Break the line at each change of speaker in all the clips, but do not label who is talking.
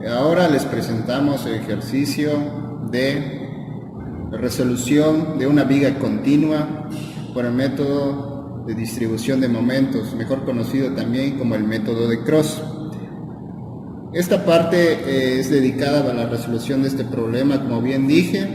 Ahora les presentamos el ejercicio de resolución de una viga continua por el método de distribución de momentos, mejor conocido también como el método de Cross. Esta parte es dedicada a la resolución de este problema, como bien dije,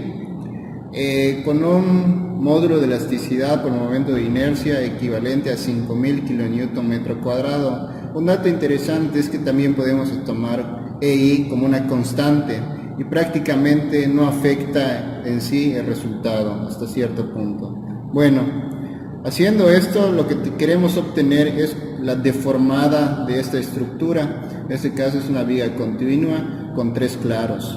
con un módulo de elasticidad por momento de inercia equivalente a 5000 kN/m². Un dato interesante es que también podemos tomar EI como una constante y prácticamente no afecta en sí el resultado hasta cierto punto. Bueno, haciendo esto, lo que queremos obtener es la deformada de esta estructura. En este caso es una viga continua con 3 claros.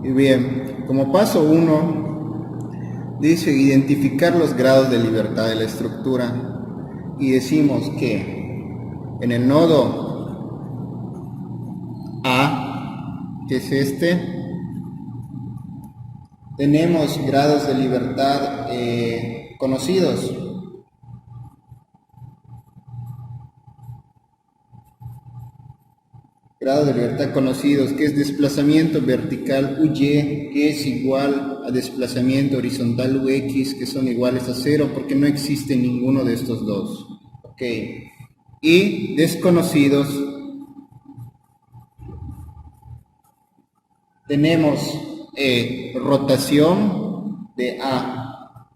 Y bien, como paso 1, dice identificar los grados de libertad de la estructura. Y decimos que en el nodo A, que es este, tenemos grados de libertad conocidos. Grados de libertad conocidos, que es desplazamiento vertical UY, que es igual a desplazamiento horizontal UX, que son iguales a 0, porque no existe ninguno de estos dos. Y desconocidos, tenemos rotación de A,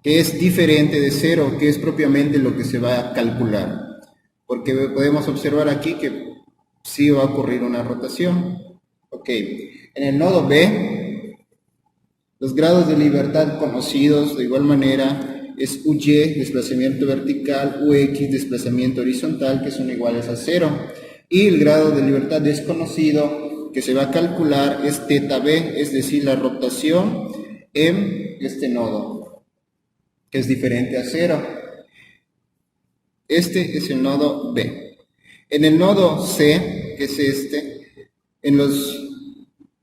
que es diferente de 0, que es propiamente lo que se va a calcular, porque podemos observar aquí que sí va a ocurrir una rotación. En el nodo B, los grados de libertad conocidos de igual manera es UY, desplazamiento vertical, UX, desplazamiento horizontal, que son iguales a 0. Y el grado de libertad desconocido que se va a calcular es θB, es decir, la rotación en este nodo, que es diferente a 0. Este es el nodo B. En el nodo C, que es este, en los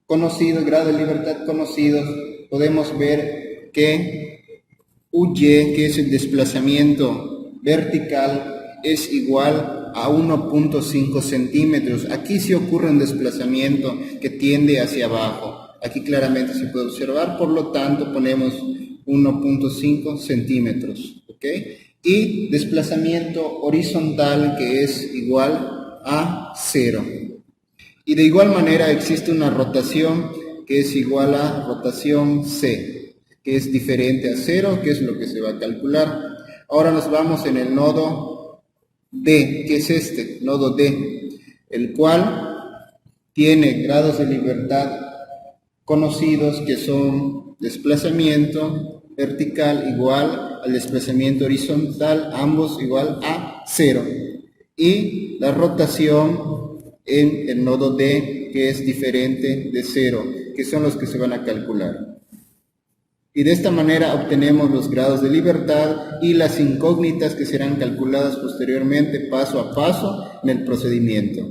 conocidos, grados de libertad conocidos, podemos ver que UY, que es el desplazamiento vertical, es igual a 1.5 centímetros. Aquí sí ocurre un desplazamiento que tiende hacia abajo. Aquí claramente se puede observar, por lo tanto ponemos 1.5 centímetros. Y desplazamiento horizontal, que es igual a 0. Y de igual manera existe una rotación que es igual a rotación C, que es diferente a 0, que es lo que se va a calcular. Ahora nos vamos en el nodo D, que es este, nodo D, el cual tiene grados de libertad conocidos, que son desplazamiento vertical igual al desplazamiento horizontal, ambos igual a 0. Y la rotación en el nodo D, que es diferente de 0, que son los que se van a calcular. Y de esta manera obtenemos los grados de libertad y las incógnitas que serán calculadas posteriormente paso a paso en el procedimiento.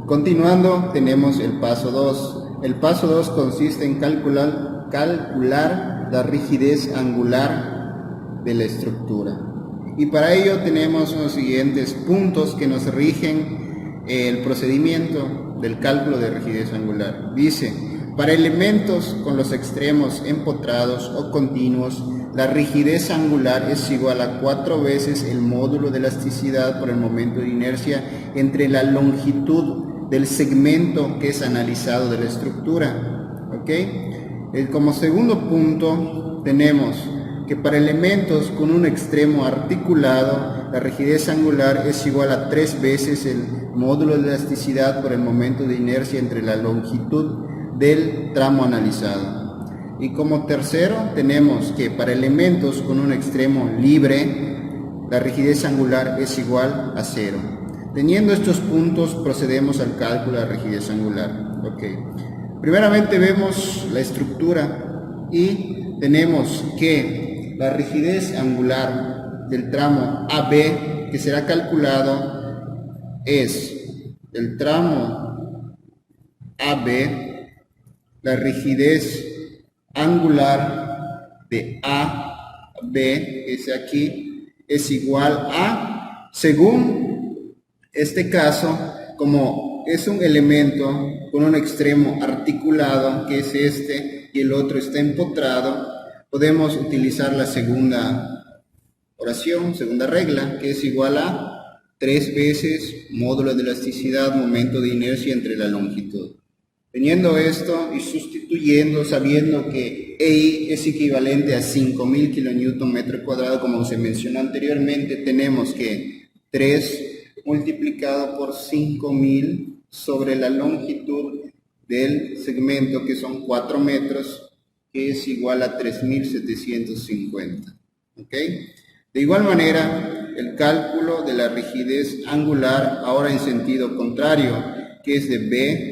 Continuando, tenemos el paso 2. El paso 2 consiste en calcular la rigidez angular de la estructura. Y para ello tenemos los siguientes puntos que nos rigen el procedimiento del cálculo de rigidez angular. Dice, para elementos con los extremos empotrados o continuos, la rigidez angular es igual a 4 veces el módulo de elasticidad por el momento de inercia entre la longitud del segmento que es analizado de la estructura. Como segundo punto tenemos que para elementos con un extremo articulado, la rigidez angular es igual a 3 veces el módulo de elasticidad por el momento de inercia entre la longitud del tramo analizado. Y como tercero tenemos que para elementos con un extremo libre, la rigidez angular es igual a 0. Teniendo estos puntos, procedemos al cálculo de la rigidez angular. Primeramente vemos la estructura y tenemos que la rigidez angular del tramo AB que será calculado es el tramo AB, la rigidez angular de AB, que es aquí, es igual a, según este caso, como es un elemento con un extremo articulado, que es este, y el otro está empotrado, podemos utilizar la segunda oración, segunda regla, que es igual a 3 veces módulo de elasticidad, momento de inercia entre la longitud. Teniendo esto y sustituyendo, sabiendo que EI es equivalente a 5.000 kilonewton metro cuadrado, como se mencionó anteriormente, tenemos que 3 multiplicado por 5.000 sobre la longitud del segmento, que son 4 metros, que es igual a 3.750. ¿Ok? De igual manera, el cálculo de la rigidez angular, ahora en sentido contrario, que es de B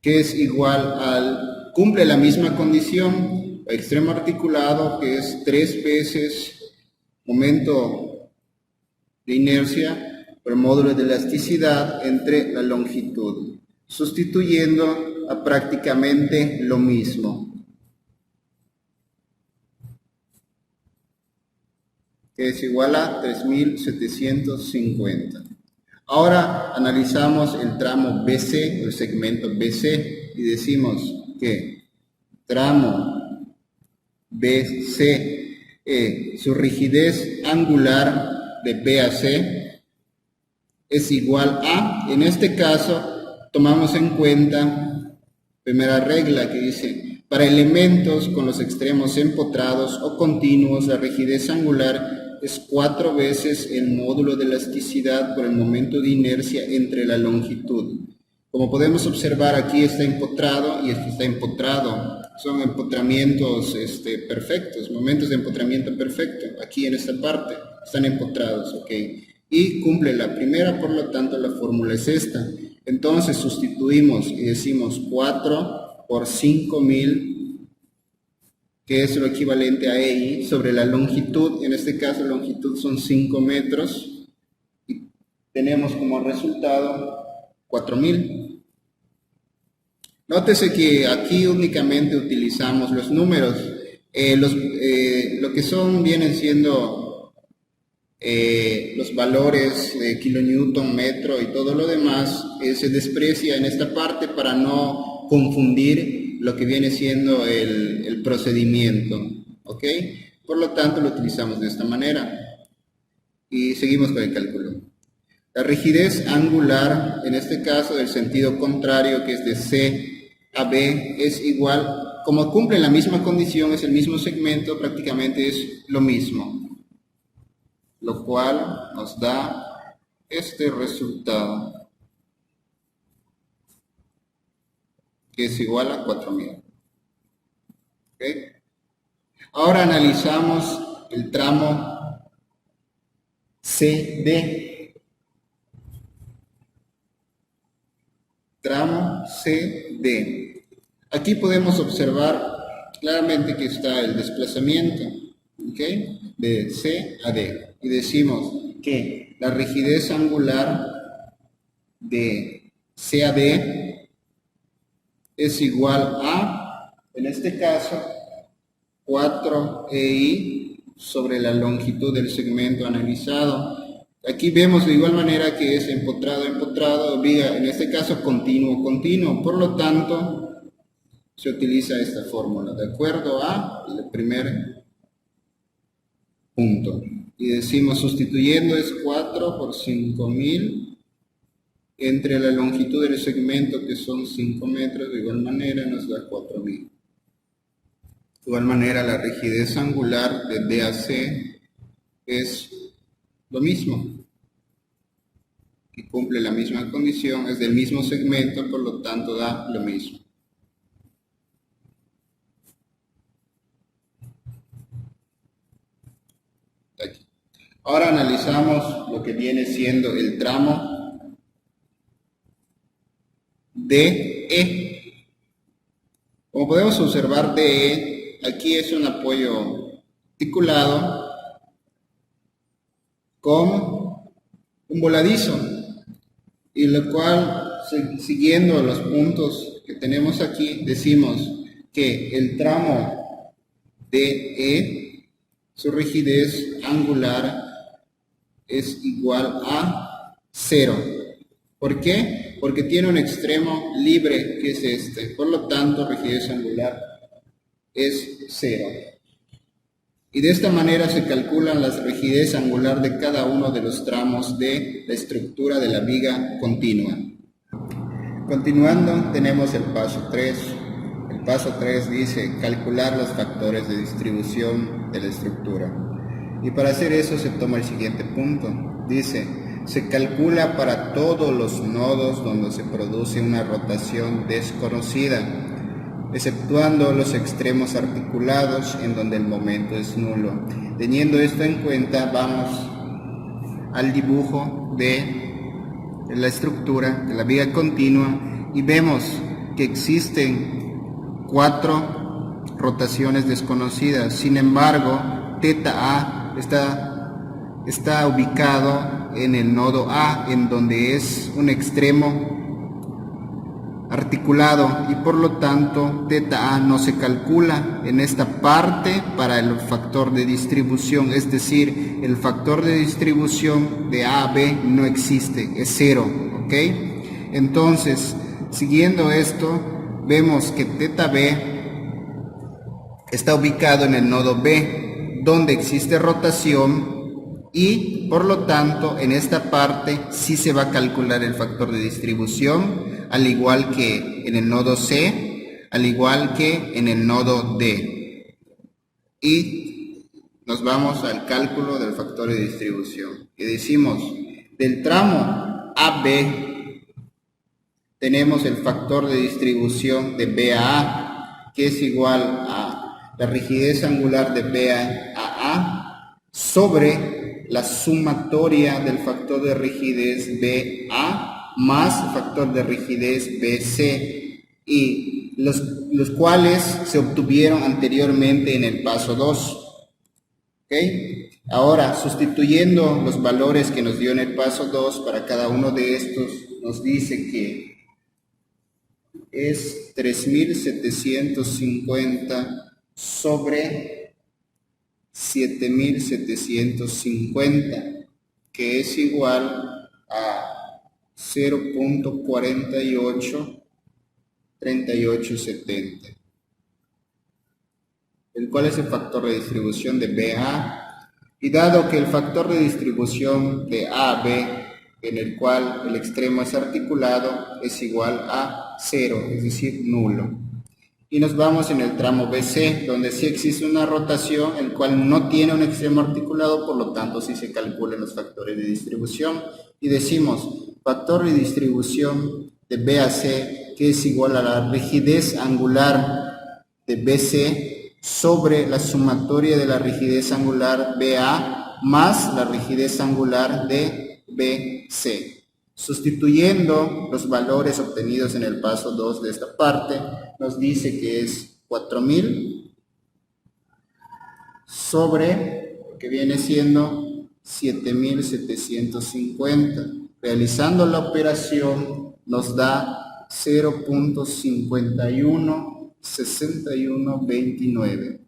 que es igual al, cumple la misma condición, extremo articulado, que es 3 veces momento de inercia por módulo de elasticidad entre la longitud, sustituyendo a prácticamente lo mismo, que es igual a 3.750. Ahora analizamos el tramo BC, el segmento BC, y decimos que tramo BC, su rigidez angular de B a C es igual a, en este caso, tomamos en cuenta primera regla que dice, para elementos con los extremos empotrados o continuos, la rigidez angular es 4 veces el módulo de elasticidad por el momento de inercia entre la longitud. Como podemos observar, aquí está empotrado y aquí está empotrado. Son empotramientos perfectos, momentos de empotramiento perfecto. Aquí en esta parte están empotrados, ¿ok? Y cumple la primera, por lo tanto la fórmula es esta. Entonces sustituimos y decimos 4 por 5.000, que es lo equivalente a EI, sobre la longitud. En este caso la longitud son 5 metros, y tenemos como resultado 4.000. Nótese que aquí únicamente utilizamos los números, lo que vienen siendo los valores de kilonewton, metro y todo lo demás, se desprecia en esta parte para no confundir lo que viene siendo el procedimiento, ¿ok? Por lo tanto lo utilizamos de esta manera y seguimos con el cálculo. La rigidez angular, en este caso del sentido contrario, que es de C a B, es igual, como cumple la misma condición, es el mismo segmento, prácticamente es lo mismo, lo cual nos da este resultado, que es igual a 4.000. ¿Okay? Ahora analizamos el tramo CD. Tramo CD. Aquí podemos observar claramente que está el desplazamiento, ¿okay?, de C a D. Y decimos que la rigidez angular de C a D es igual a, en este caso, 4EI sobre la longitud del segmento analizado. Aquí vemos de igual manera que es empotrado, viga, en este caso continuo. Por lo tanto, se utiliza esta fórmula, de acuerdo a el primer punto. Y decimos, sustituyendo, es 4 por 5.000 entre la longitud del segmento, que son 5 metros, de igual manera nos da 4.000. De igual manera, la rigidez angular de D a C es lo mismo, y cumple la misma condición, es del mismo segmento, por lo tanto da lo mismo. Aquí. Ahora analizamos lo que viene siendo el tramo DE. Como podemos observar, DE aquí es un apoyo articulado con un voladizo, y lo cual, siguiendo los puntos que tenemos aquí, decimos que el tramo DE, su rigidez angular es igual a 0. ¿Por qué? Porque tiene un extremo libre, que es este. Por lo tanto, rigidez angular es 0. Y de esta manera se calculan la rigidez angular de cada uno de los tramos de la estructura de la viga continua. Continuando, tenemos el paso 3. El paso 3 dice calcular los factores de distribución de la estructura. Y para hacer eso se toma el siguiente punto. Dice, se calcula para todos los nodos donde se produce una rotación desconocida, exceptuando los extremos articulados en donde el momento es nulo. Teniendo esto en cuenta, vamos al dibujo de la estructura de la viga continua y vemos que existen 4 rotaciones desconocidas. Sin embargo, θ A está ubicado en el nodo A, en donde es un extremo articulado, y por lo tanto θ A no se calcula en esta parte para el factor de distribución, es decir, el factor de distribución de A a B no existe, es 0, ¿ok? Entonces, siguiendo esto, vemos que θ B está ubicado en el nodo B, donde existe rotación, y por lo tanto en esta parte sí se va a calcular el factor de distribución, al igual que en el nodo C, al igual que en el nodo D. Y nos vamos al cálculo del factor de distribución. Y decimos, del tramo AB tenemos el factor de distribución de B a A, que es igual a la rigidez angular de B a A sobre la sumatoria del factor de rigidez BA más factor de rigidez BC, y los cuales se obtuvieron anteriormente en el paso 2. ¿Okay? Ahora, sustituyendo los valores que nos dio en el paso 2 para cada uno de estos, nos dice que es 3750 sobre 7750, que es igual a 0.483870, el cual es el factor de distribución de BA. Y dado que el factor de distribución de AB, en el cual el extremo es articulado, es igual a 0, es decir, nulo. Y nos vamos en el tramo BC, donde sí existe una rotación, el cual no tiene un extremo articulado, por lo tanto sí se calculan los factores de distribución. Y decimos, factor de distribución de BAC, que es igual a la rigidez angular de BC sobre la sumatoria de la rigidez angular BA más la rigidez angular de BC. Sustituyendo los valores obtenidos en el paso 2 de esta parte, nos dice que es 4000 sobre, que viene siendo 7750. Realizando la operación nos da 0.516129.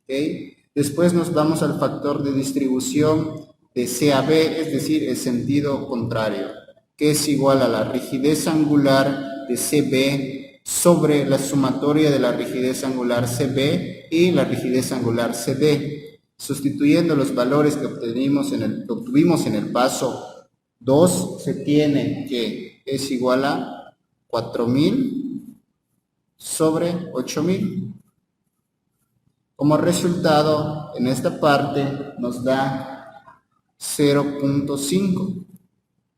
¿Okay? Después nos vamos al factor de distribución de CAB, es decir, el sentido contrario, que es igual a la rigidez angular de CB sobre la sumatoria de la rigidez angular CB y la rigidez angular CD. Sustituyendo los valores que obtuvimos en el paso 2, se tiene que es igual a 4000 sobre 8000. Como resultado, en esta parte nos da 0.5.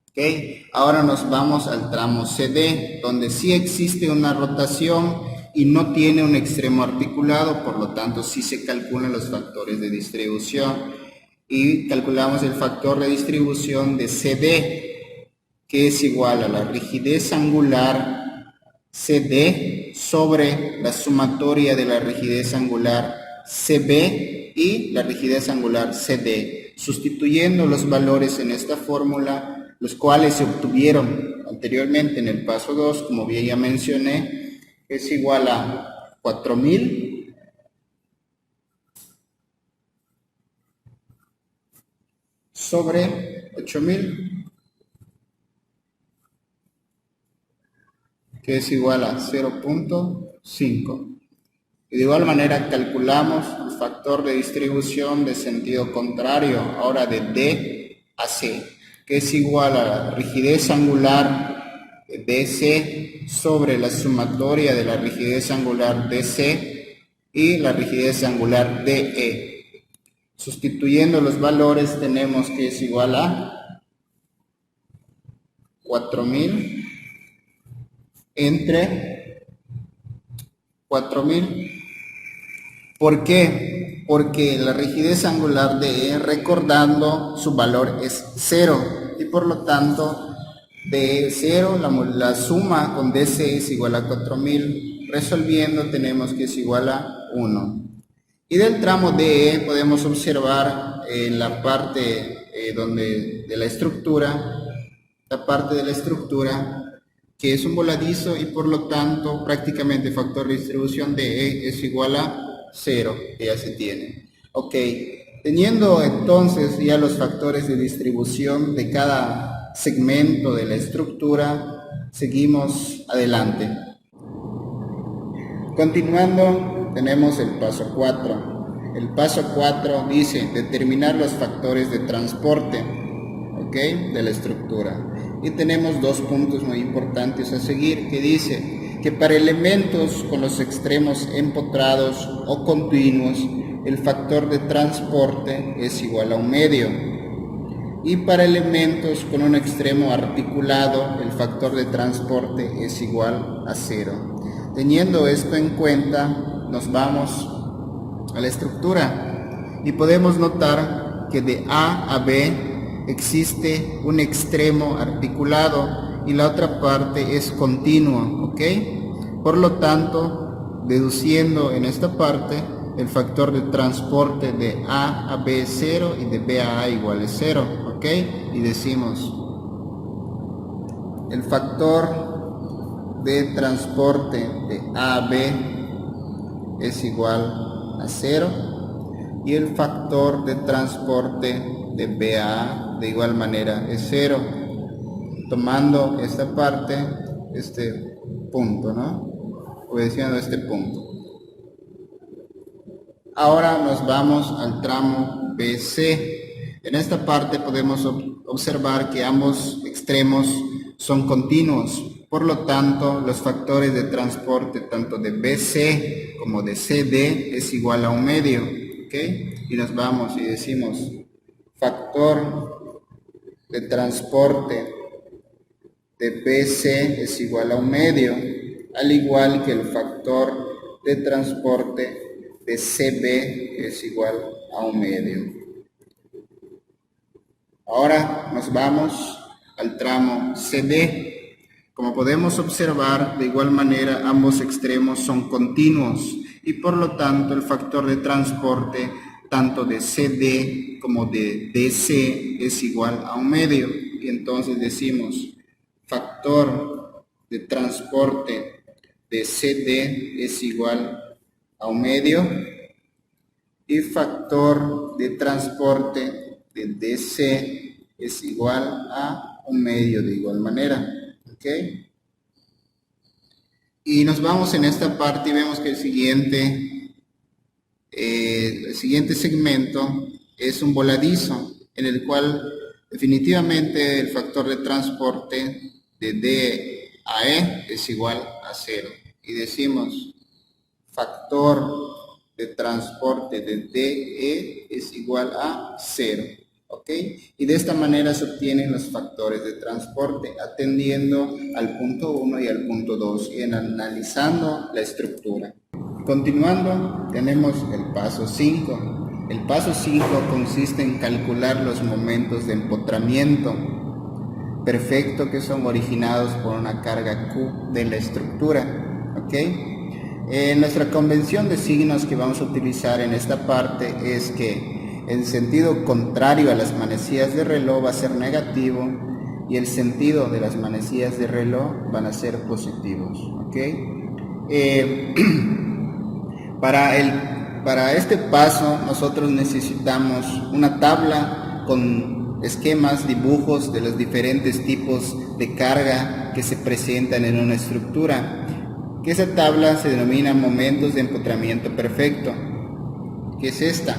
Okay. Ahora nos vamos al tramo CD, donde sí existe una rotación y no tiene un extremo articulado, por lo tanto sí se calculan los factores de distribución. Y calculamos el factor de distribución de CD, que es igual a la rigidez angular CD sobre la sumatoria de la rigidez angular CB y la rigidez angular CD. Sustituyendo los valores en esta fórmula, los cuales se obtuvieron anteriormente en el paso 2, como bien ya mencioné, es igual a 4000 sobre 8000. que es igual a 0.5. Y de igual manera calculamos el factor de distribución de sentido contrario, ahora de D a C, que es igual a la rigidez angular de DC sobre la sumatoria de la rigidez angular DC y la rigidez angular DE. Sustituyendo los valores tenemos que es igual a 4000 entre 4000. ¿Por qué? Porque la rigidez angular de E, recordando, su valor es 0 y por lo tanto de 0 la suma con DC es igual a 4000. Resolviendo tenemos que es igual a 1. Y del tramo DE podemos observar en la parte de la estructura, que es un voladizo y por lo tanto prácticamente factor de distribución de E es igual a 0, que ya se tiene. Ok, teniendo entonces ya los factores de distribución de cada segmento de la estructura, seguimos adelante. Continuando, tenemos el paso 4. El paso 4 dice determinar los factores de transporte, ok, de la estructura. Y tenemos dos puntos muy importantes a seguir, que dice que para elementos con los extremos empotrados o continuos, el factor de transporte es igual a 1 medio. Y para elementos con un extremo articulado, el factor de transporte es igual a 0. Teniendo esto en cuenta, nos vamos a la estructura y podemos notar que de A a B existe un extremo articulado y la otra parte es continuo, ¿ok? Por lo tanto, deduciendo en esta parte, el factor de transporte de A a B es 0 y de B a A igual es 0, ¿ok? Y decimos, el factor de transporte de A a B es igual a 0 y el factor de transporte de B a A de igual manera es 0, tomando esta parte, este punto, ¿no? Obedeciendo este punto. Ahora nos vamos al tramo BC. En esta parte podemos observar que ambos extremos son continuos. Por lo tanto, los factores de transporte tanto de BC como de CD es igual a 1 medio, ¿ok? Y nos vamos y decimos factor de transporte de BC es igual a 1 medio, al igual que el factor de transporte de CB es igual a 1 medio. Ahora nos vamos al tramo CD. Como podemos observar, de igual manera ambos extremos son continuos y por lo tanto el factor de transporte tanto de CD como de DC es igual a 1 medio. Y entonces decimos factor de transporte de CD es igual a 1 medio y factor de transporte de DC es igual a 1 medio de igual manera. ¿Okay? Y nos vamos en esta parte y vemos que el siguiente segmento es un voladizo en el cual definitivamente el factor de transporte de D a E es igual a 0 y decimos factor de transporte de DE es igual a 0. ¿Ok? Y de esta manera se obtienen los factores de transporte atendiendo al punto 1 y al punto 2 y analizando la estructura. Continuando, tenemos el paso 5. El paso 5 consiste en calcular los momentos de empotramiento perfecto que son originados por una carga Q de la estructura. ¿Ok? Nuestra convención de signos que vamos a utilizar en esta parte es que el sentido contrario a las manecillas de reloj va a ser negativo y el sentido de las manecillas de reloj van a ser positivos, ¿ok? Para este paso nosotros necesitamos una tabla con esquemas, dibujos de los diferentes tipos de carga que se presentan en una estructura, que esa tabla se denomina momentos de empotramiento perfecto, que es esta.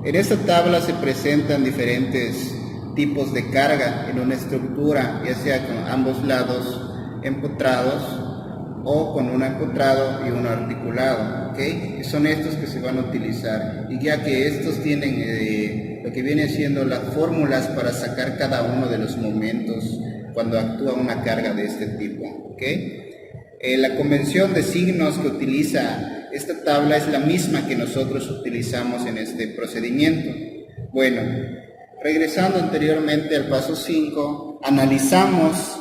En esta tabla se presentan diferentes tipos de carga en una estructura, ya sea con ambos lados empotrados o con uno empotrado y uno articulado, ¿okay? Y son estos que se van a utilizar, y ya que estos tienen lo que viene siendo las fórmulas para sacar cada uno de los momentos cuando actúa una carga de este tipo, ¿okay? La convención de signos que utiliza esta tabla es la misma que nosotros utilizamos en este procedimiento. Bueno, regresando anteriormente al paso 5, analizamos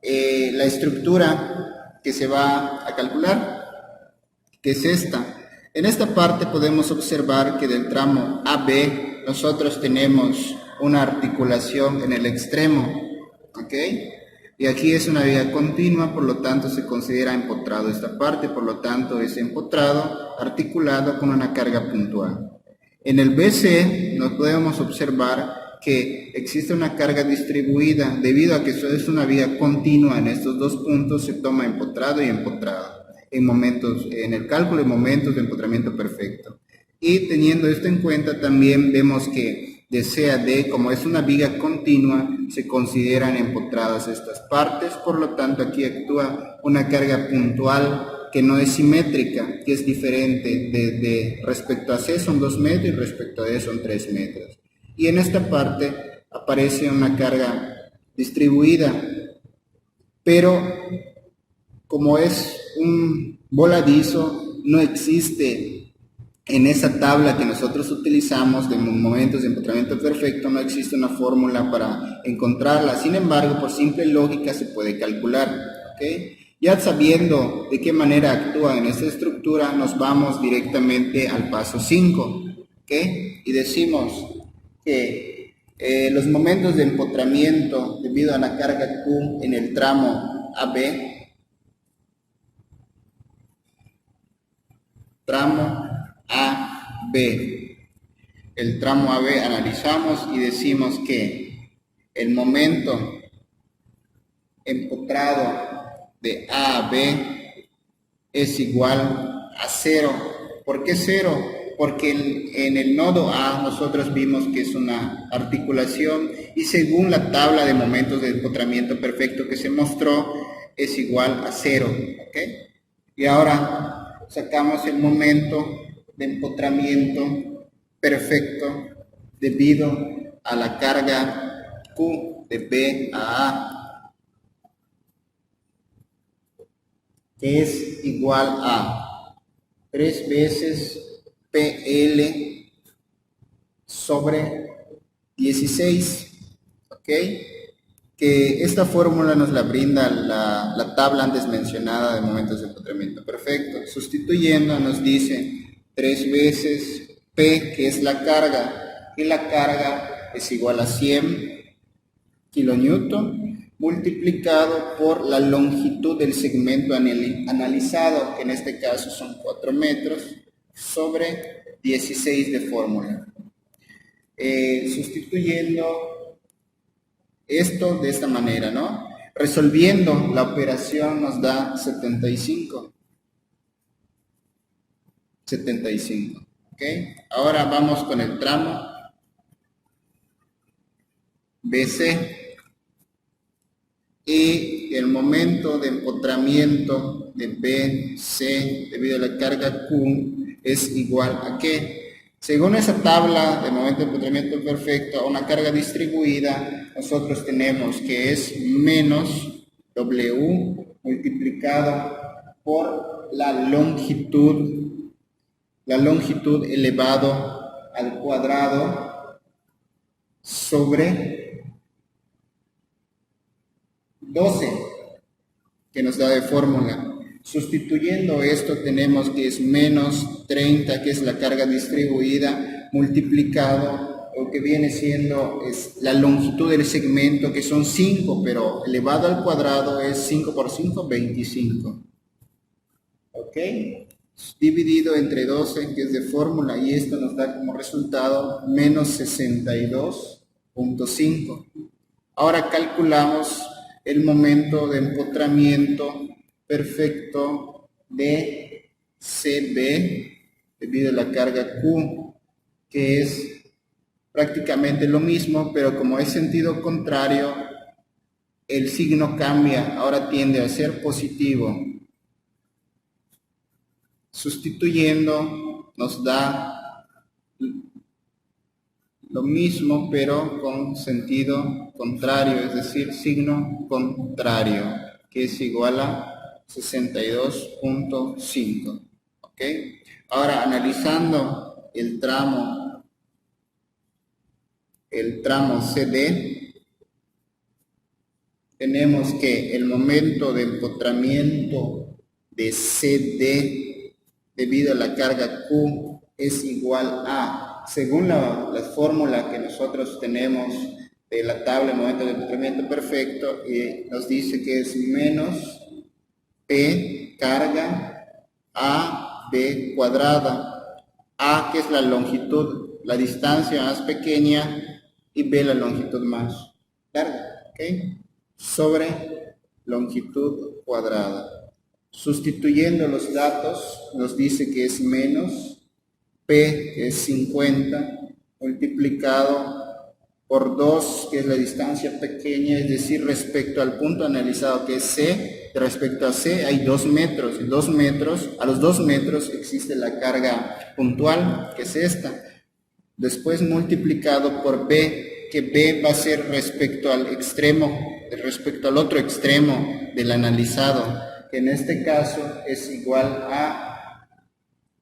la estructura que se va a calcular, que es esta. En esta parte podemos observar que del tramo AB nosotros tenemos una articulación en el extremo, ¿ok? Y aquí es una viga continua, por lo tanto se considera empotrado esta parte, por lo tanto es empotrado, articulado con una carga puntual. En el BC nos podemos observar que existe una carga distribuida, debido a que eso es una viga continua en estos dos puntos, se toma empotrado y empotrado en el cálculo de momentos de empotramiento perfecto. Y teniendo esto en cuenta, también vemos que de C a D, como es una viga continua, se consideran empotradas estas partes, por lo tanto aquí actúa una carga puntual que no es simétrica, que es diferente. Respecto a C son 2 metros y respecto a D son 3 metros. Y en esta parte aparece una carga distribuida, pero como es un voladizo, no existe en esa tabla que nosotros utilizamos de momentos de empotramiento perfecto, no existe una fórmula para encontrarla. Sin embargo, por simple lógica se puede calcular, ¿okay? Ya sabiendo de qué manera actúa en esta estructura, nos vamos directamente al paso 5, ¿okay? Y decimos que los momentos de empotramiento debido a la carga Q en el tramo AB, el tramo AB analizamos y decimos que el momento empotrado de A a B es igual a 0. ¿Por qué 0? Porque en el nodo A nosotros vimos que es una articulación y según la tabla de momentos de empotramiento perfecto que se mostró es igual a 0, ¿okay? Y ahora sacamos el momento de empotramiento perfecto debido a la carga Q de B a A, que es igual a 3 veces PL sobre 16, ¿ok? Que esta fórmula nos la brinda la tabla antes mencionada de momentos de empotramiento perfecto. Sustituyendo nos dice 3 veces P, que es la carga, y la carga es igual a 100 kilonewton multiplicado por la longitud del segmento analizado, que en este caso son 4 metros, sobre 16 de fórmula. Sustituyendo esto de esta manera, ¿no? Resolviendo la operación nos da 75. ¿Ok? Ahora vamos con el tramo BC. Y el momento de empotramiento de BC debido a la carga Q es igual a ¿qué? Según esa tabla de momento de empotramiento perfecto a una carga distribuida, nosotros tenemos que es menos W multiplicado por la longitud elevado al cuadrado sobre 12, que nos da de fórmula. Sustituyendo esto tenemos que es menos 30, que es la carga distribuida, multiplicado, lo que viene siendo es la longitud del segmento, que son 5, pero elevado al cuadrado es 5 por 5, 25. ¿Ok? Dividido entre 12, que es de fórmula, y esto nos da como resultado menos 62 0.5. Ahora calculamos el momento de empotramiento perfecto de CB debido a la carga Q, que es prácticamente lo mismo, pero como es sentido contrario, el signo cambia, ahora tiende a ser positivo. Sustituyendo nos da lo mismo, pero con sentido contrario, es decir, signo contrario, que es igual a 62.5. ¿Ok? Ahora, analizando el tramo CD, tenemos que el momento de empotramiento de CD debido a la carga Q es igual a, según la fórmula que nosotros tenemos de la tabla de momento de empotramiento perfecto, nos dice que es menos P carga A B cuadrada, A que es la longitud, la distancia más pequeña, y B la longitud más larga, ¿ok? Sobre longitud cuadrada. Sustituyendo los datos, nos dice que es menos P, que es 50, multiplicado por 2, que es la distancia pequeña, es decir, respecto al punto analizado, que es C. Respecto a C hay 2 metros. A los 2 metros existe la carga puntual, que es esta. Después multiplicado por B, que B va a ser respecto al otro extremo del analizado, que en este caso es igual a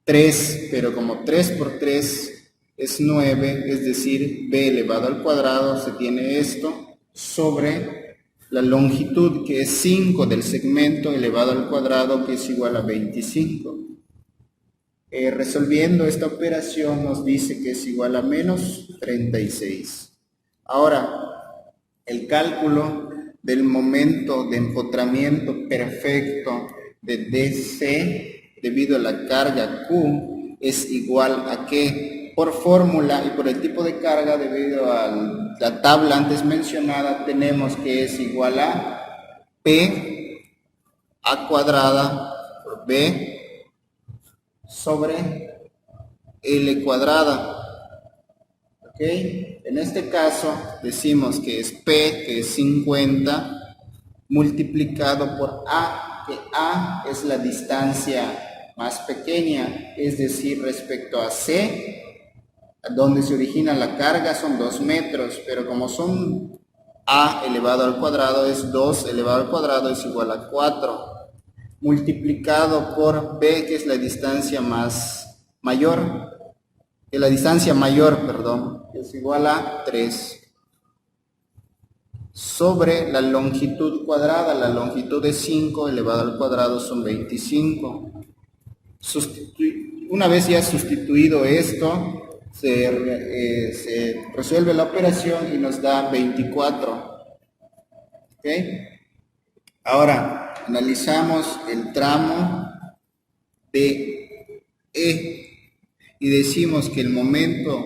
3, pero como 3 por 3 es 9, es decir, B elevado al cuadrado, se tiene esto, sobre la longitud, que es 5 del segmento, elevado al cuadrado, que es igual a 25. Resolviendo esta operación nos dice que es igual a menos 36. Ahora, el cálculo del momento de empotramiento perfecto de DC debido a la carga Q es igual a que, por fórmula y por el tipo de carga debido a la tabla antes mencionada, tenemos que es igual a P A cuadrada por B sobre L cuadrada. ¿Ok? En este caso decimos que es P, que es 50, multiplicado por A, que A es la distancia más pequeña, es decir, respecto a C, donde se origina la carga son 2 metros, pero como son A elevado al cuadrado es 2 elevado al cuadrado es igual a 4, multiplicado por B, que es la distancia mayor, que es igual a 3, sobre la longitud cuadrada. La longitud es 5 elevado al cuadrado son 25. Una vez ya sustituido esto, se resuelve la operación y nos da 24. ¿Ok? Ahora analizamos el tramo de E y decimos que el momento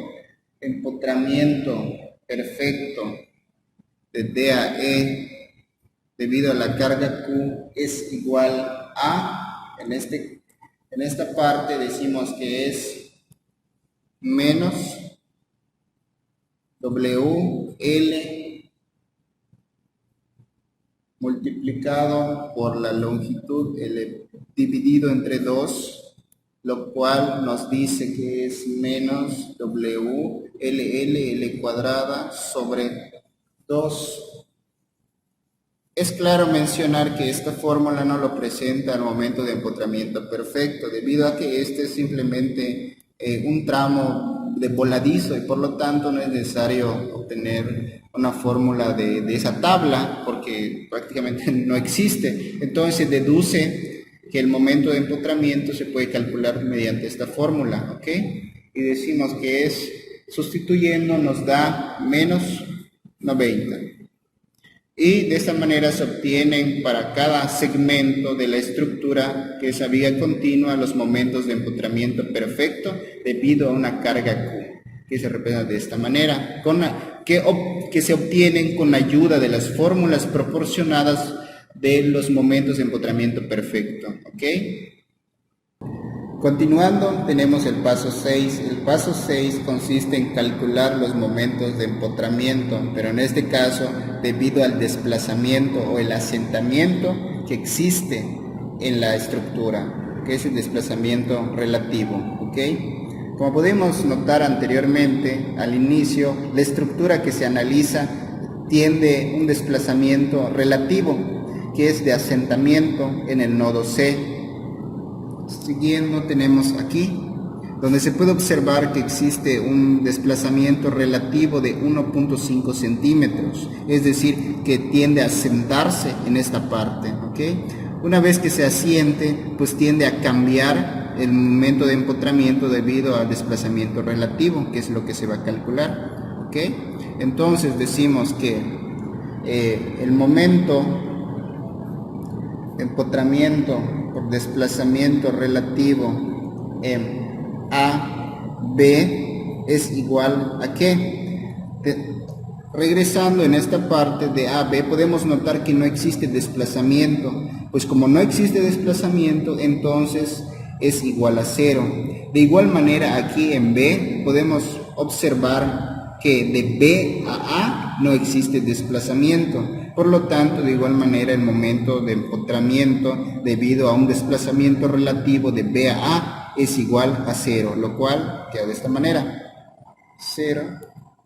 de empotramiento perfecto de D a E debido a la carga Q es igual a, en esta parte decimos que es menos WL multiplicado por la longitud dividido entre 2, lo cual nos dice que es menos WLL cuadrada sobre 2. Es claro mencionar que esta fórmula no lo presenta al momento de empotramiento perfecto, debido a que este es simplemente un tramo de voladizo y por lo tanto no es necesario obtener una fórmula de esa tabla porque prácticamente no existe. Entonces se deduce que el momento de empotramiento se puede calcular mediante esta fórmula, ¿ok? Y decimos que es, sustituyendo nos da menos 90. Y de esta manera se obtienen para cada segmento de la estructura, que es a vía continua, los momentos de empotramiento perfecto debido a una carga Q. que se representa de esta manera, que se obtienen con ayuda de las fórmulas proporcionadas de los momentos de empotramiento perfecto, ¿ok? Continuando, tenemos el paso 6. El paso 6 consiste en calcular los momentos de empotramiento, pero en este caso, debido al desplazamiento o el asentamiento que existe en la estructura, que es el desplazamiento relativo, ¿ok? Como podemos notar anteriormente, al inicio, la estructura que se analiza tiene un desplazamiento relativo, que es de asentamiento en el nodo C. Siguiendo tenemos aquí, donde se puede observar que existe un desplazamiento relativo de 1.5 centímetros, es decir, que tiende a asentarse en esta parte, ¿ok? Una vez que se asiente, pues tiende a cambiar el momento de empotramiento debido al desplazamiento relativo, que es lo que se va a calcular, ¿ok? Entonces decimos que el momento de empotramiento por desplazamiento relativo en A, B es igual a ¿qué? Regresando en esta parte de A, B, podemos notar que no existe desplazamiento, pues como no existe desplazamiento, entonces es igual a 0. De igual manera aquí en B podemos observar que de B a A no existe desplazamiento. Por lo tanto, de igual manera, el momento de empotramiento debido a un desplazamiento relativo de B a A es igual a 0, lo cual queda de esta manera. 0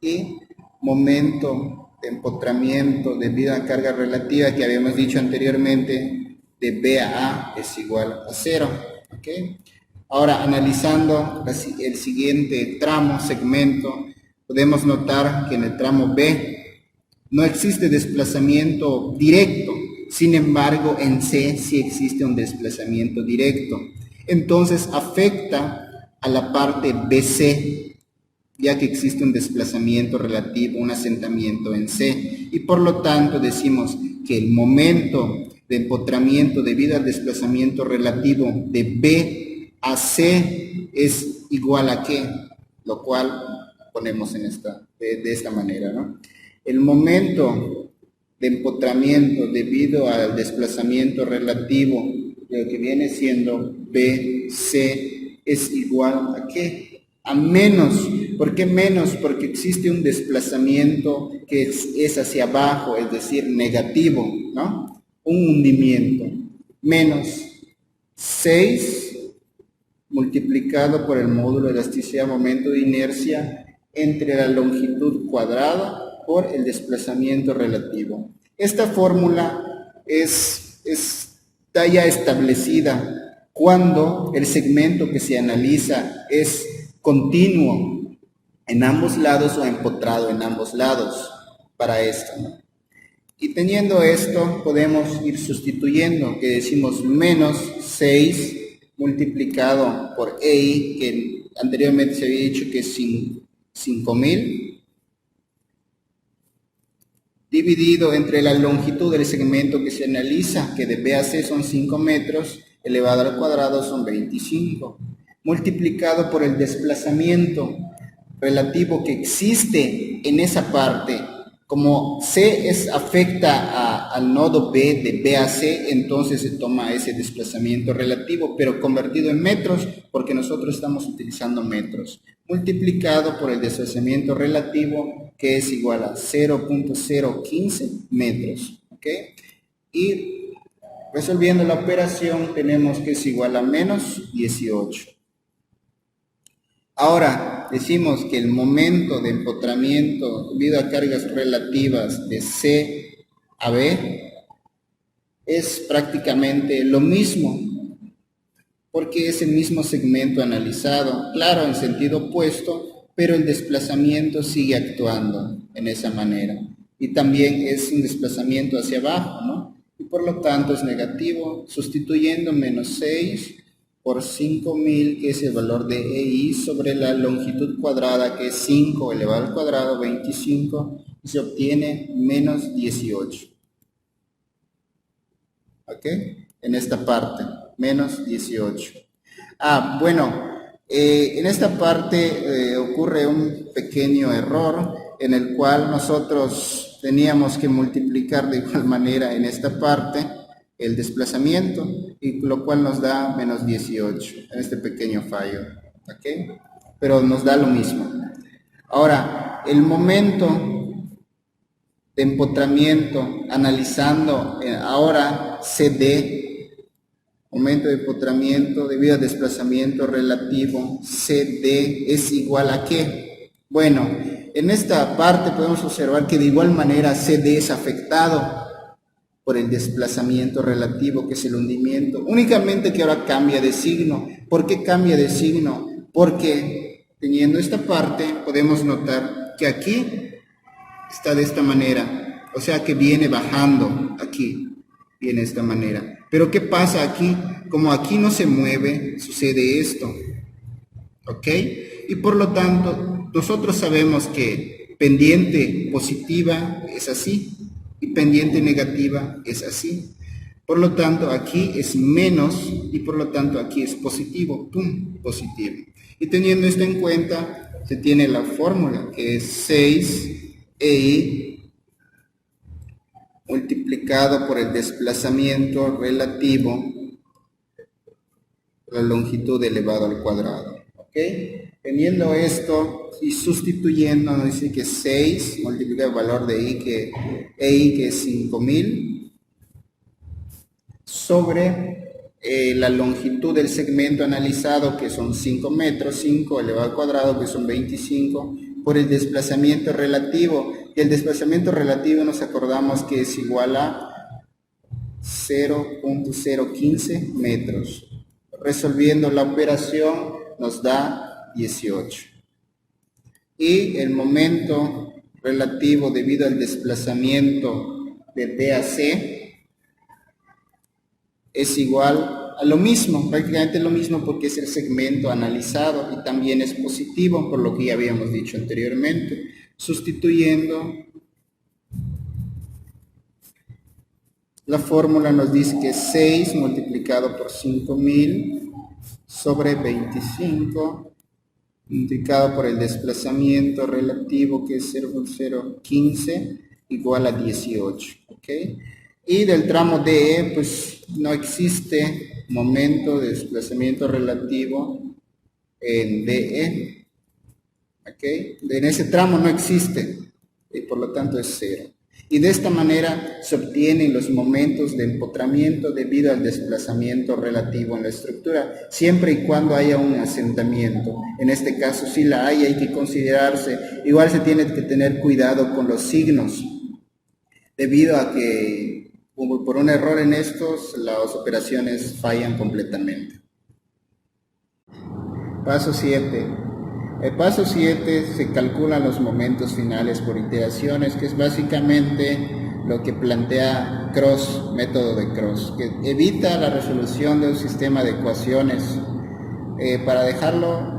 y momento de empotramiento debido a carga relativa que habíamos dicho anteriormente de B a A es igual a 0. ¿Okay? Ahora, analizando el siguiente tramo, segmento, podemos notar que en el tramo B no existe desplazamiento directo, sin embargo en C sí existe un desplazamiento directo. Entonces afecta a la parte BC, ya que existe un desplazamiento relativo, un asentamiento en C, y por lo tanto decimos que el momento de empotramiento debido al desplazamiento relativo de B a C es igual a ¿qué? Lo cual ponemos de esta manera, ¿no? El momento de empotramiento debido al desplazamiento relativo de lo que viene siendo BC es igual a ¿qué? A menos. ¿Por qué menos? Porque existe un desplazamiento que es hacia abajo, es decir, negativo, ¿no? Un hundimiento. Menos 6 multiplicado por el módulo de elasticidad momento de inercia entre la longitud cuadrada por el desplazamiento relativo. Esta fórmula está ya establecida cuando el segmento que se analiza es continuo en ambos lados o empotrado en ambos lados para esto, ¿no? Y teniendo esto podemos ir sustituyendo, que decimos menos 6 multiplicado por EI, que anteriormente se había dicho que es 5000, dividido entre la longitud del segmento que se analiza, que de B a C son 5 metros, elevado al cuadrado son 25, multiplicado por el desplazamiento relativo que existe en esa parte. Como C afecta al nodo B de B a C, entonces se toma ese desplazamiento relativo, pero convertido en metros, porque nosotros estamos utilizando metros, multiplicado por el desplazamiento relativo, que es igual a 0.015 metros. ¿Ok? Y resolviendo la operación tenemos que es igual a menos 18. Ahora decimos que el momento de empotramiento debido a cargas relativas de C a B es prácticamente lo mismo, porque es el mismo segmento analizado, claro, en sentido opuesto, pero el desplazamiento sigue actuando en esa manera. Y también es un desplazamiento hacia abajo, ¿no? Y por lo tanto es negativo, sustituyendo menos 6 por 5000, que es el valor de EI, sobre la longitud cuadrada, que es 5 elevado al cuadrado, 25, y se obtiene menos 18. ¿Ok? En esta parte, menos 18. Bueno, En esta parte ocurre un pequeño error en el cual nosotros teníamos que multiplicar de igual manera en esta parte el desplazamiento, y lo cual nos da menos 18 en este pequeño fallo, ¿ok? Pero nos da lo mismo. Ahora, el momento de empotramiento, analizando ahora CD, momento de empotramiento debido al desplazamiento relativo, CD es igual a ¿qué? Bueno, en esta parte podemos observar que de igual manera CD es afectado por el desplazamiento relativo, que es el hundimiento, únicamente que ahora cambia de signo. ¿Por qué cambia de signo? Porque teniendo esta parte podemos notar que aquí está de esta manera, o sea que viene bajando aquí, viene de esta manera. Pero ¿qué pasa aquí? Como aquí no se mueve, sucede esto, ¿ok? Y por lo tanto, nosotros sabemos que pendiente positiva es así y pendiente negativa es así. Por lo tanto, aquí es menos y por lo tanto aquí es positivo, ¡pum!, positivo. Y teniendo esto en cuenta, se tiene la fórmula que es 6EI multiplicado por el desplazamiento relativo, la longitud elevado al cuadrado, ¿ok? Teniendo esto y sustituyendo, nos dice que 6 multiplicado el valor de I, que es 5000, sobre la longitud del segmento analizado, que son 5 metros, 5 elevado al cuadrado, que son 25, por el desplazamiento relativo. Y el desplazamiento relativo nos acordamos que es igual a 0.015 metros. Resolviendo la operación nos da 18. Y el momento relativo debido al desplazamiento de B a C es igual a lo mismo, prácticamente lo mismo, porque es el segmento analizado y también es positivo, por lo que ya habíamos dicho anteriormente. Sustituyendo, la fórmula nos dice que 6 multiplicado por 5000 sobre 25 multiplicado por el desplazamiento relativo, que es 0.015, igual a 18, ¿ok? Y del tramo DE, pues no existe momento de desplazamiento relativo en DE, ¿ok? En ese tramo no existe, y por lo tanto es 0. Y de esta manera se obtienen los momentos de empotramiento debido al desplazamiento relativo en la estructura, siempre y cuando haya un asentamiento. En este caso, si la hay que considerarse. Igual se tiene que tener cuidado con los signos, debido a que por un error en estos, las operaciones fallan completamente. Paso 7. El paso 7 se calculan los momentos finales por iteraciones, que es básicamente lo que plantea Cross, método de Cross, que evita la resolución de un sistema de ecuaciones para dejarlo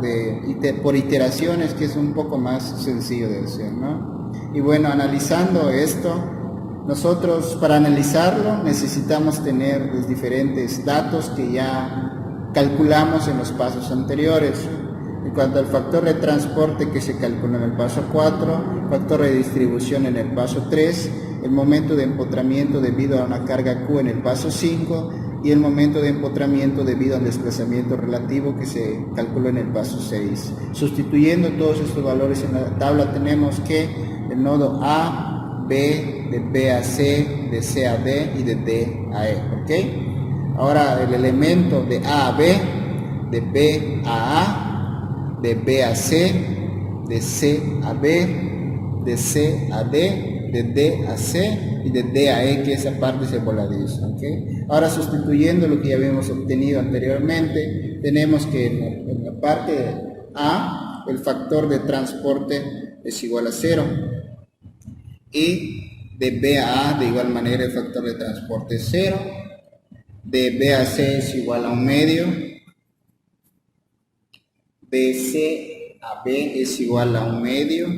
por iteraciones, que es un poco más sencillo de hacer, ¿no? Y bueno, analizando esto, nosotros para analizarlo necesitamos tener los diferentes datos que ya calculamos en los pasos anteriores. En cuanto al factor de transporte, que se calculó en el paso 4, factor de distribución en el paso 3, el momento de empotramiento debido a una carga Q en el paso 5 y el momento de empotramiento debido al desplazamiento relativo, que se calculó en el paso 6. Sustituyendo todos estos valores en la tabla, tenemos que el nodo A, B, de B a C, de C a D y de D a E, ¿ok? Ahora el elemento de A a B, de B a A, de B a C, de C a B, de C a D, de D a C y de D a E, que esa parte se voladiza, ¿okay? Ahora, sustituyendo lo que ya habíamos obtenido anteriormente, tenemos que en la parte A el factor de transporte es igual a 0 y de B a A de igual manera el factor de transporte es 0, de B a C es igual a 1 medio, de C a B es igual a 1 medio,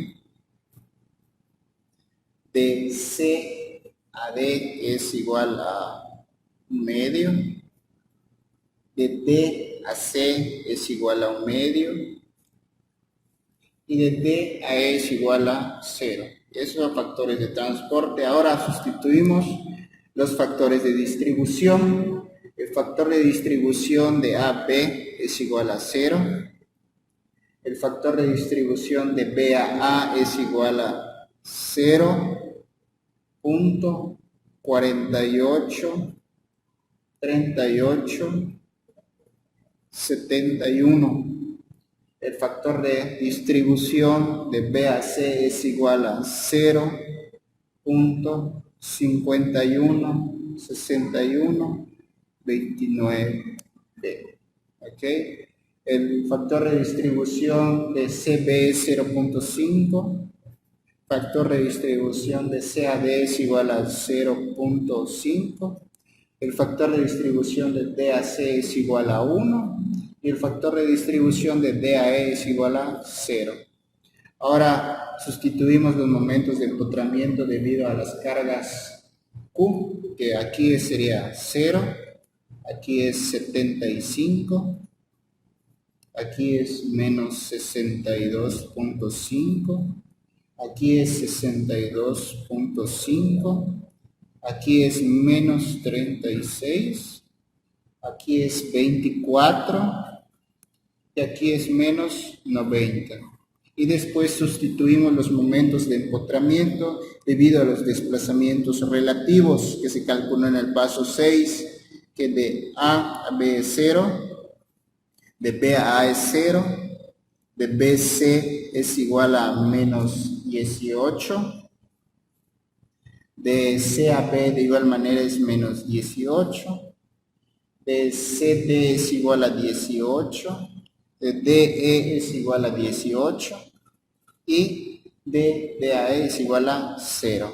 de C a D es igual a 1 medio, de D a C es igual a 1 medio y de D a E es igual a 0. Esos son factores de transporte. Ahora sustituimos los factores de distribución. El factor de distribución de AB es igual a 0. El factor de distribución de B a A es igual a 0.48, 38, 71. El factor de distribución de B a C es igual a 0.51, 61, 29. ¿Ok? El factor de distribución de CB es 0.5. Factor de distribución de CAD es igual a 0.5. El factor de distribución de DAC es igual a 1. Y el factor de distribución de DAE es igual a 0. Ahora sustituimos los momentos de empotramiento debido a las cargas Q, que aquí sería 0, aquí es 75, aquí es menos 62.5, aquí es 62.5, aquí es menos 36, aquí es 24 y aquí es menos 90. Y después sustituimos los momentos de empotramiento debido a los desplazamientos relativos que se calculan en el paso 6, que de A a B es 0, de B a A es 0, de BC es igual a menos 18, de C a B de igual manera es menos 18, de CD es igual a 18, de DE es igual a 18 y de DAE es igual a 0.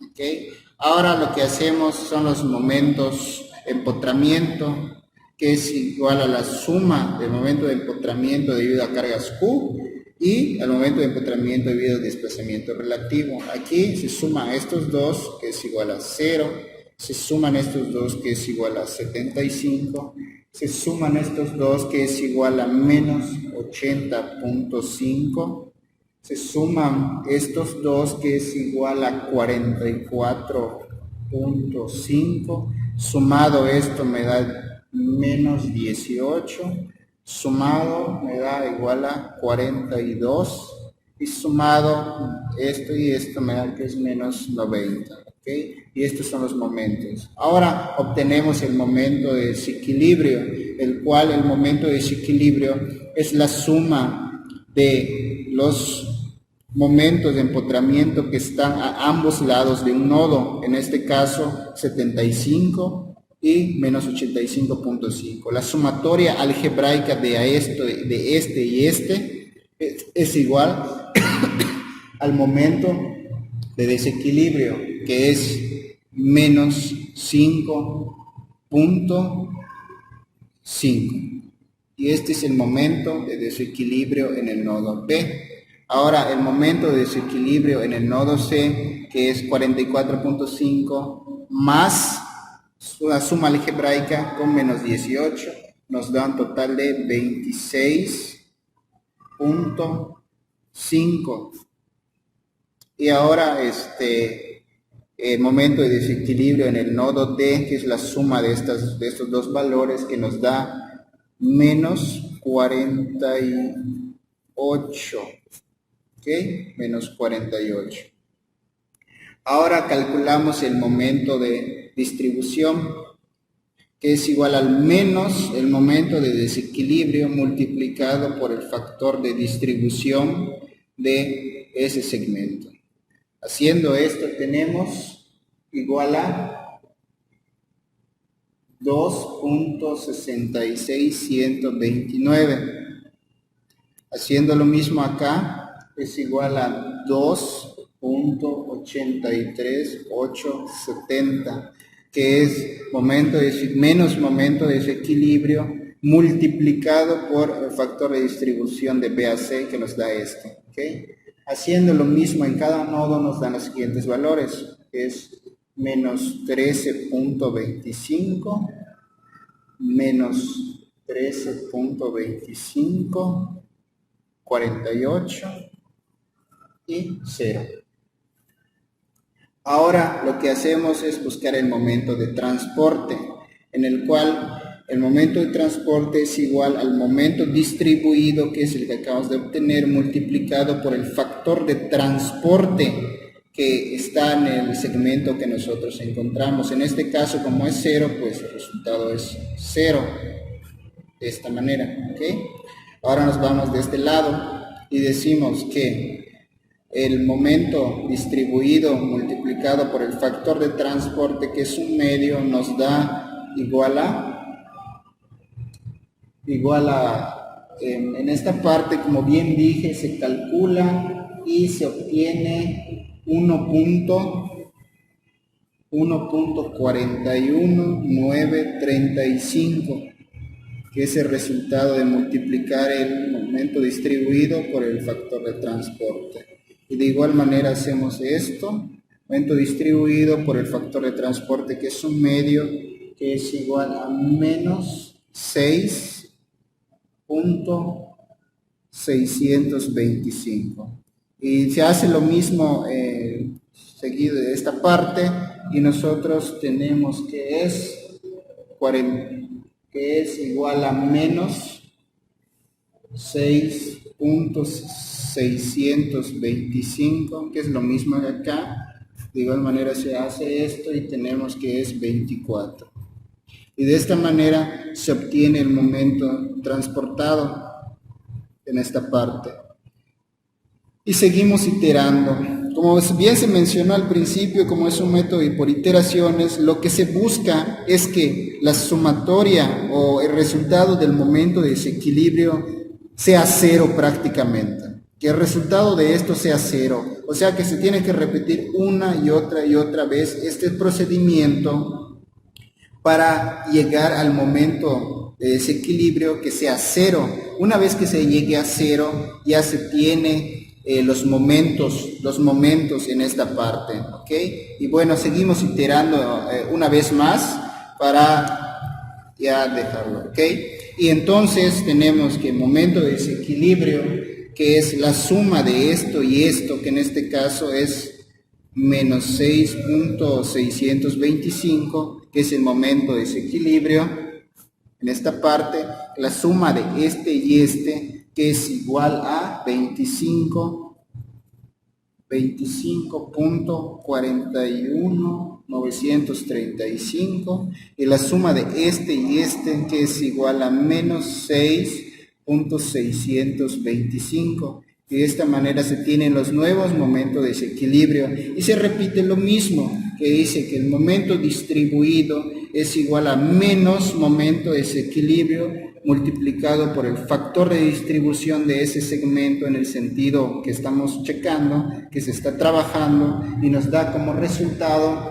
¿Okay? Ahora lo que hacemos son los momentos de empotramiento, que es igual a la suma del momento de empotramiento debido a cargas Q y al momento de empotramiento debido al desplazamiento relativo. Aquí se suman estos dos, que es igual a 0, se suman estos dos, que es igual a 75, se suman estos dos, que es igual a menos 80.5, se suman estos dos, que es igual a 44.5, sumado esto me da menos 18, sumado me da igual a 42, y sumado esto y esto me da que es menos 90. ¿Okay? Y estos son los momentos. Ahora obtenemos el momento de desequilibrio, el cual el momento de desequilibrio es la suma de los momentos de empotramiento que están a ambos lados de un nodo, en este caso 75 y menos 85.5. La sumatoria algebraica de este y este es igual al momento de desequilibrio, que es menos 5.5. Y este es el momento de desequilibrio en el nodo P. Ahora el momento de desequilibrio en el nodo C, que es 44.5 más la suma algebraica con menos 18, nos da un total de 26.5. Y ahora el momento de desequilibrio en el nodo D, que es la suma de estos dos valores, que nos da menos 48. ¿Ok? Menos 48. Ahora calculamos el momento de distribución, que es igual al menos el momento de desequilibrio multiplicado por el factor de distribución de ese segmento. Haciendo esto tenemos igual a 2.66129. Haciendo lo mismo acá, es igual a 2.83870, que es menos momento de desequilibrio multiplicado por el factor de distribución de B a C, que nos da esto. ¿Okay? Haciendo lo mismo en cada nodo nos dan los siguientes valores, que es menos 13.25, menos 13.25, 48 y 0. Ahora lo que hacemos es buscar el momento de transporte, en el cual el momento de transporte es igual al momento distribuido, que es el que acabamos de obtener, multiplicado por el factor de transporte que está en el segmento que nosotros encontramos. En este caso, como es 0, pues el resultado es 0, de esta manera, ¿ok? Ahora nos vamos de este lado y decimos que el momento distribuido multiplicado por el factor de transporte, que es un medio, nos da igual a en esta parte, como bien dije, se calcula y se obtiene 1.41935, que es el resultado de multiplicar el momento distribuido por el factor de transporte. Y de igual manera hacemos esto, momento distribuido por el factor de transporte, que es un medio, que es igual a menos 6.625. Y se hace lo mismo seguido de esta parte, y nosotros tenemos que es igual a menos 6.625, que es lo mismo de acá. De igual manera se hace esto y tenemos que es 24. Y de esta manera se obtiene el momento transportado en esta parte. Y seguimos iterando. Como bien se mencionó al principio, como es un método y por iteraciones, lo que se busca es que la sumatoria o el resultado del momento de desequilibrio sea 0 prácticamente. Que el resultado de esto sea 0. O sea que se tiene que repetir una y otra vez este procedimiento para llegar al momento de desequilibrio que sea 0. Una vez que se llegue a 0, ya se tiene los momentos en esta parte, ¿ok? Y bueno, seguimos iterando una vez más para ya dejarlo, ¿ok? Y entonces tenemos que el momento de desequilibrio, que es la suma de esto y esto, que en este caso es menos 6.625, que es el momento de desequilibrio. En esta parte, la suma de este y este, que es igual a 25.41935, y la suma de este y este, que es igual a menos 6.625. Y de esta manera se tienen los nuevos momentos de desequilibrio, y se repite lo mismo, que dice que el momento distribuido es igual a menos momento de desequilibrio multiplicado por el factor de distribución de ese segmento en el sentido que estamos checando, que se está trabajando, y nos da como resultado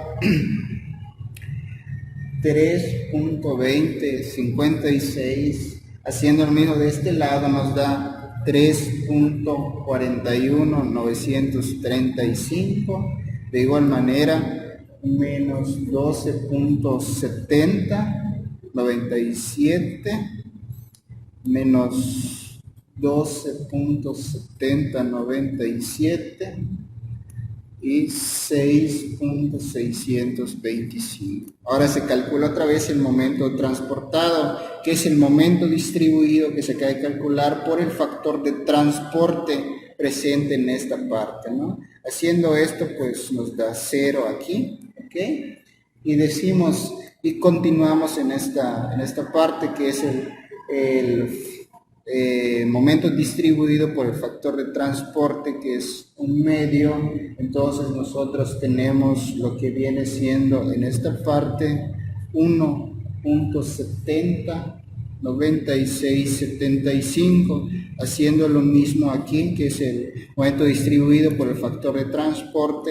3.2056. Haciendo lo mismo de este lado nos da 3.41935. De igual manera, menos 12.7097, menos 12.7097 y 6.625. Ahora se calcula otra vez el momento transportado, que es el momento distribuido que se acaba de calcular por el factor de transporte presente en esta parte, ¿no? Haciendo esto, pues nos da 0 aquí, ¿ok? Y decimos, y continuamos en esta parte, que es el momento distribuido por el factor de transporte, que es un medio. Entonces nosotros tenemos lo que viene siendo en esta parte 1.709675, haciendo lo mismo aquí, que es el momento distribuido por el factor de transporte,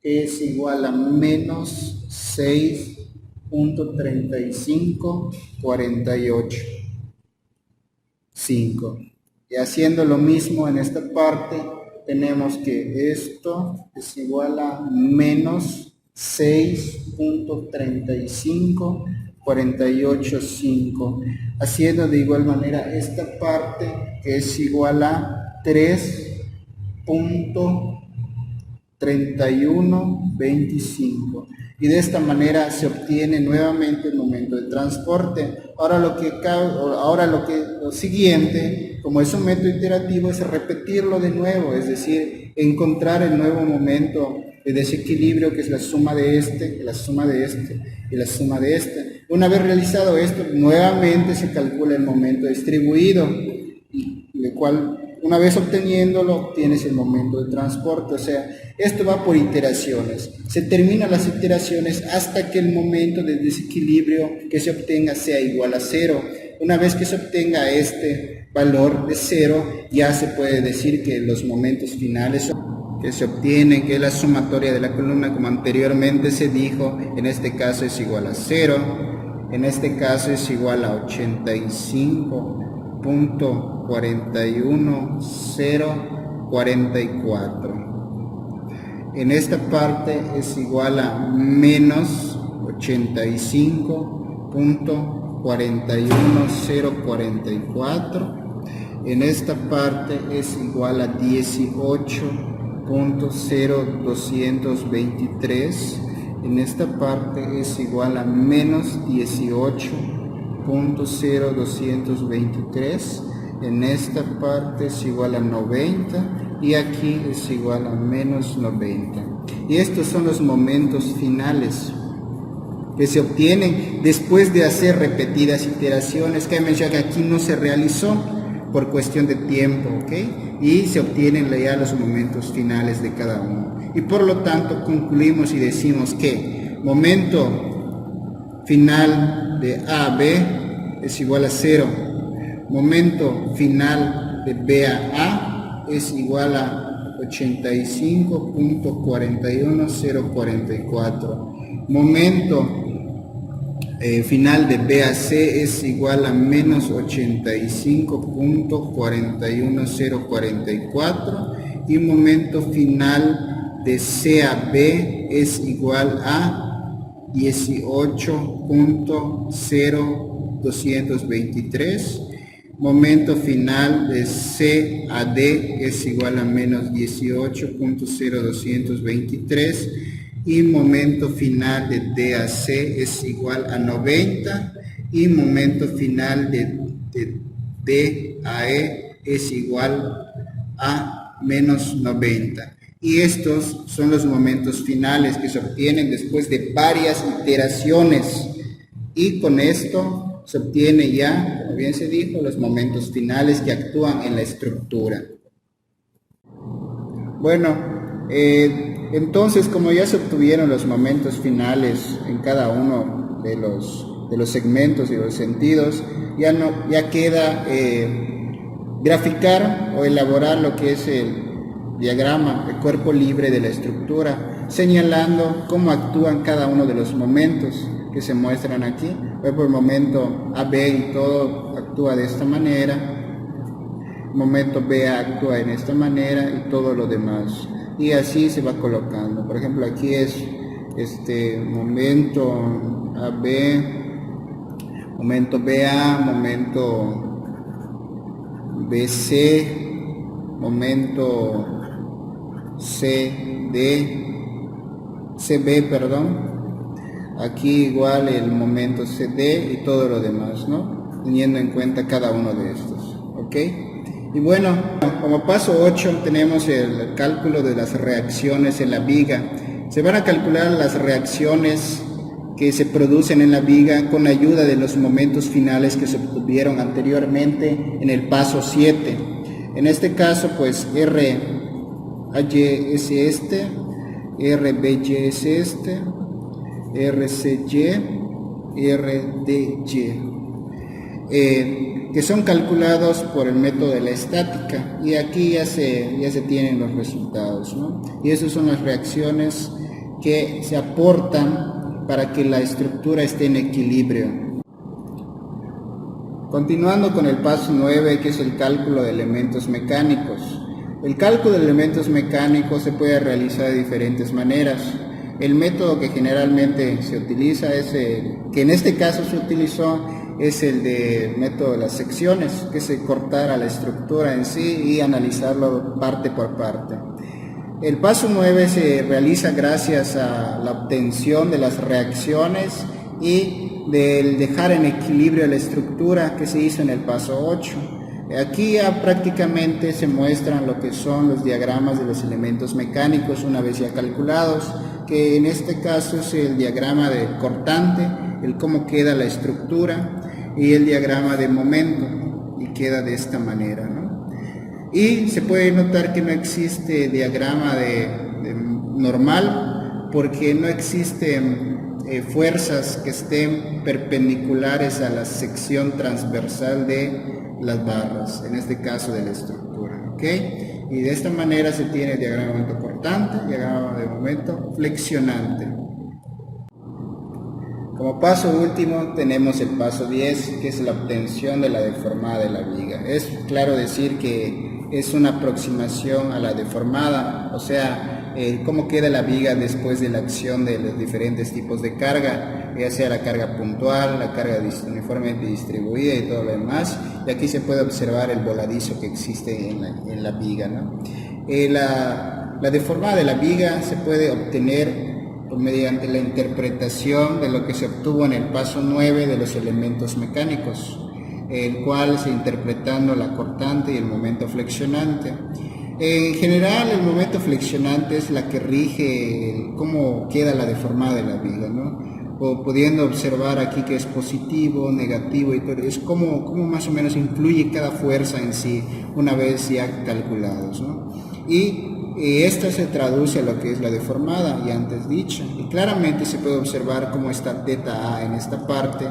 que es igual a menos 6.3548. 5. Y haciendo lo mismo en esta parte, tenemos que esto es igual a menos 6.35 48,5, haciendo de igual manera esta parte que es igual a 3.3125, y de esta manera se obtiene nuevamente el momento de transporte. Lo siguiente, como es un método iterativo, es repetirlo de nuevo, es decir, encontrar el nuevo momento de desequilibrio, que es la suma de este, la suma de este y la suma de este. Una vez realizado esto, nuevamente se calcula el momento distribuido, y el cual, una vez obteniéndolo, obtienes el momento de transporte. O sea, esto va por iteraciones. Se terminan las iteraciones hasta que el momento de desequilibrio que se obtenga sea igual a 0. Una vez que se obtenga este valor de 0, ya se puede decir que los momentos finales que se obtienen, que es la sumatoria de la columna, como anteriormente se dijo, en este caso es igual a 0, en este caso es igual a 85.41044. En esta parte es igual a menos 85.41044. En esta parte es igual a 18.0223. En esta parte es igual a menos 18.0223. En esta parte es igual a 90 y aquí es igual a menos 90. Y estos son los momentos finales que se obtienen después de hacer repetidas iteraciones. Que mencioné que aquí no se realizó por cuestión de tiempo, ¿ok? Y se obtienen ya los momentos finales de cada uno. Y por lo tanto concluimos y decimos que momento final de A a B es igual a 0. Momento final de B a A es igual a 85.41044. Momento final de B a C es igual a menos 85.41044. Y momento final de C a B es igual a 18.0223. Momento final de C a D es igual a menos 18.0223. Y momento final de D a C es igual a 90. Y momento final de D a E es igual a menos 90. Y estos son los momentos finales que se obtienen después de varias iteraciones. Y con esto se obtiene ya, como bien se dijo, los momentos finales que actúan en la estructura. Bueno, entonces, como ya se obtuvieron los momentos finales en cada uno de los segmentos y los sentidos, ya queda graficar o elaborar lo que es el diagrama de cuerpo libre de la estructura, señalando cómo actúan cada uno de los momentos que se muestran aquí. Por el momento A, B y todo actúa de esta manera, el momento B actúa en esta manera y todo lo demás. Y así se va colocando. Por ejemplo, aquí es momento AB, momento BA, momento BC, momento CB, aquí igual el momento CD y todo lo demás, ¿no? Teniendo en cuenta cada uno de estos, ¿ok? Y bueno, como paso 8 tenemos el cálculo de las reacciones en la viga. Se van a calcular las reacciones que se producen en la viga con ayuda de los momentos finales que se obtuvieron anteriormente en el paso 7. En este caso, pues RAY es este, RBY es este, RCY, RDY. Que son calculados por el método de la estática, y aquí ya se tienen los resultados, ¿no? Y esas son las reacciones que se aportan para que la estructura esté en equilibrio. Continuando con el paso 9, que es el cálculo de elementos mecánicos. El cálculo de elementos mecánicos se puede realizar de diferentes maneras. El método que generalmente se utiliza que en este caso se utilizó, es el de método de las secciones, que es cortar a la estructura en sí y analizarlo parte por parte. El paso 9 se realiza gracias a la obtención de las reacciones y del dejar en equilibrio la estructura que se hizo en el paso 8. Aquí ya prácticamente se muestran lo que son los diagramas de los elementos mecánicos una vez ya calculados, que en este caso es el diagrama de cortante, el cómo queda la estructura, y el diagrama de momento, y queda de esta manera, ¿no? Y se puede notar que no existe diagrama de normal, porque no existen fuerzas que estén perpendiculares a la sección transversal de las barras, en este caso de la estructura, ¿ok? Y de esta manera se tiene el diagrama de momento cortante, diagrama de momento flexionante. Como paso último tenemos el paso 10, que es la obtención de la deformada de la viga. Es claro decir que es una aproximación a la deformada, o sea, cómo queda la viga después de la acción de los diferentes tipos de carga, ya sea la carga puntual, la carga uniformemente distribuida y todo lo demás. Y aquí se puede observar el voladizo que existe en la viga, ¿no? La deformada de la viga se puede obtener mediante la interpretación de lo que se obtuvo en el paso 9 de los elementos mecánicos, el cual se interpretando la cortante y el momento flexionante. En general, el momento flexionante es la que rige cómo queda la deformada de la viga, ¿no? O pudiendo observar aquí que es positivo, negativo y todo, es cómo más o menos influye cada fuerza en sí una vez ya calculados, ¿no? Y esta se traduce a lo que es la deformada, ya antes dicho, y claramente se puede observar cómo está teta A en esta parte,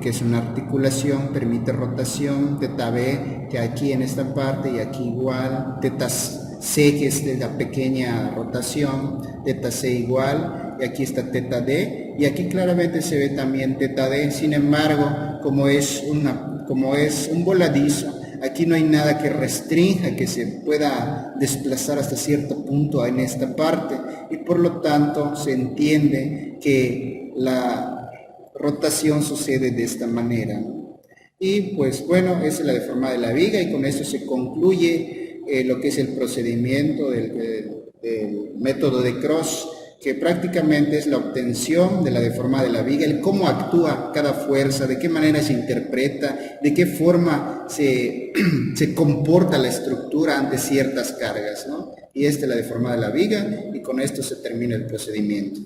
que es una articulación, permite rotación, teta B, que aquí en esta parte y aquí igual, teta C, que es de la pequeña rotación, teta C igual, y aquí está teta D, y aquí claramente se ve también teta D. Sin embargo, como es un voladizo, aquí no hay nada que restrinja que se pueda desplazar hasta cierto punto en esta parte, y por lo tanto se entiende que la rotación sucede de esta manera, ¿no? Y pues bueno, esa es la deformada de la viga, y con esto se concluye lo que es el procedimiento del método de Cross, que prácticamente es la obtención de la deformada de la viga, el cómo actúa cada fuerza, de qué manera se interpreta, de qué forma se comporta la estructura ante ciertas cargas, ¿no? Y esta es la deformada de la viga, y con esto se termina el procedimiento.